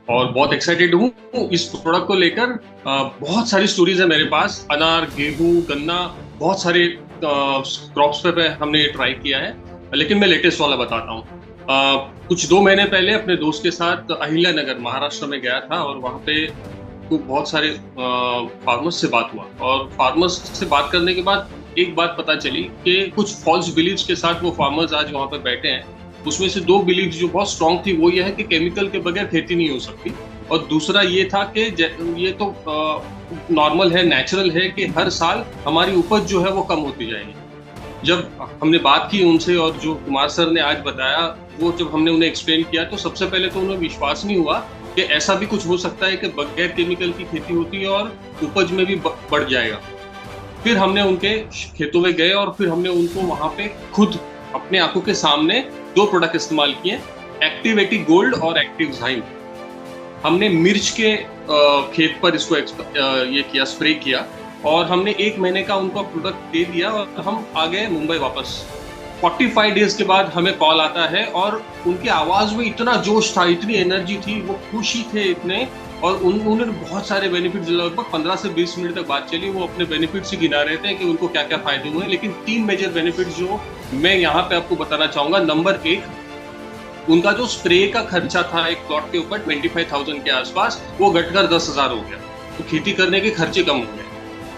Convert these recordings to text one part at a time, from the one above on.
और बहुत एक्साइटेड हूँ इस प्रोडक्ट को लेकर। बहुत सारी स्टोरीज है मेरे पास, अनार, गेहूं, गन्ना, बहुत सारे क्रॉप्स पे हमने ये ट्राई किया है। लेकिन मैं लेटेस्ट वाला बताता हूँ। कुछ 2 महीने पहले अपने दोस्त के साथ अहिल्या नगर महाराष्ट्र में गया था, और वहाँ पे तो बहुत सारे फार्मर्स से बात हुआ, और फार्मर्स से बात करने के बाद एक बात पता चली कि कुछ फॉल्स बिलीव्स के साथ वो फार्मर्स आज वहाँ पे बैठे हैं। उसमें से 2 बिलीव जो बहुत स्ट्रांग थी वो ये है कि केमिकल के बगैर खेती नहीं हो सकती, और दूसरा ये था कि ये तो नॉर्मल है, नेचुरल है कि हर साल हमारी उपज जो है वो कम होती जाएगी। जब हमने बात की उनसे और जो कुमार सर ने आज बताया, वो जब हमने उन्हें एक्सप्लेन किया तो सबसे पहले तो उन्हें विश्वास नहीं हुआ कि ऐसा भी कुछ हो सकता है कि बगैर केमिकल की खेती होती है और उपज में भी बढ़ जाएगा। फिर हमने उनके खेतों में गए और फिर हमने उनको वहां पे खुद अपने आंखों के सामने 2 प्रोडक्ट इस्तेमाल किए, एक्टिव 80 गोल्ड और एक्टिव ज़ाइम। हमने मिर्च के खेत पर इसको ये किया, स्प्रे किया, और हमने 1 महीने का उनको प्रोडक्ट दे दिया और हम आ गए मुंबई वापस। 45 डेज के बाद हमें कॉल आता है, और उनकी आवाज में इतना जोश था, इतनी एनर्जी थी, वो खुशी थे इतने, और उन्होंने बहुत सारे बेनिफिट्स, लगभग 15 से 20 मिनट तक बात चली। वो अपने बेनिफिट्स ही गिना रहे थे कि उनको क्या क्या फायदे हुए, लेकिन 3 मेजर बेनिफिट्स जो मैं यहाँ पे आपको बताना चाहूंगा। नंबर 1, उनका जो स्प्रे का खर्चा था एक प्लॉट के ऊपर 25,000 के आसपास, वो घटकर 10,000 हो गया, तो खेती करने के खर्चे कम हो गए।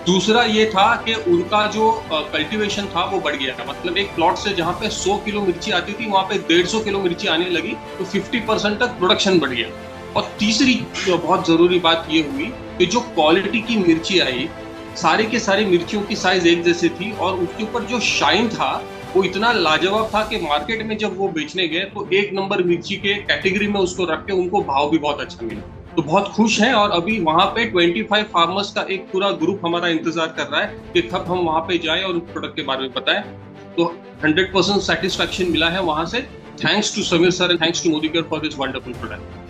दूसरा ये था कि उनका जो कल्टीवेशन था वो बढ़ गया, मतलब एक प्लॉट से जहाँ पे 100 किलो मिर्ची आती थी वहाँ पे 150 किलो मिर्ची आने लगी, तो 50% तक प्रोडक्शन बढ़ गया। और तीसरी बहुत जरूरी बात ये हुई कि जो क्वालिटी की मिर्ची आई, सारे के सारे मिर्चियों की साइज एक जैसी थी, और उसके ऊपर जो शाइन था वो इतना लाजवाब था कि मार्केट में जब वो बेचने गए तो 1 नंबर मिर्ची के कैटेगरी में उसको रख के उनको भाव भी बहुत अच्छा मिला। तो बहुत खुश हैं, और अभी वहां पे 25 फार्मर्स का एक पूरा ग्रुप हमारा इंतजार कर रहा है कि कब हम वहां पे जाएं और उस प्रोडक्ट के बारे में बताएं। तो 100% सेटिस्फैक्शन मिला है वहां से। Thanks to Sameer sir and thanks to Modikar for this wonderful product.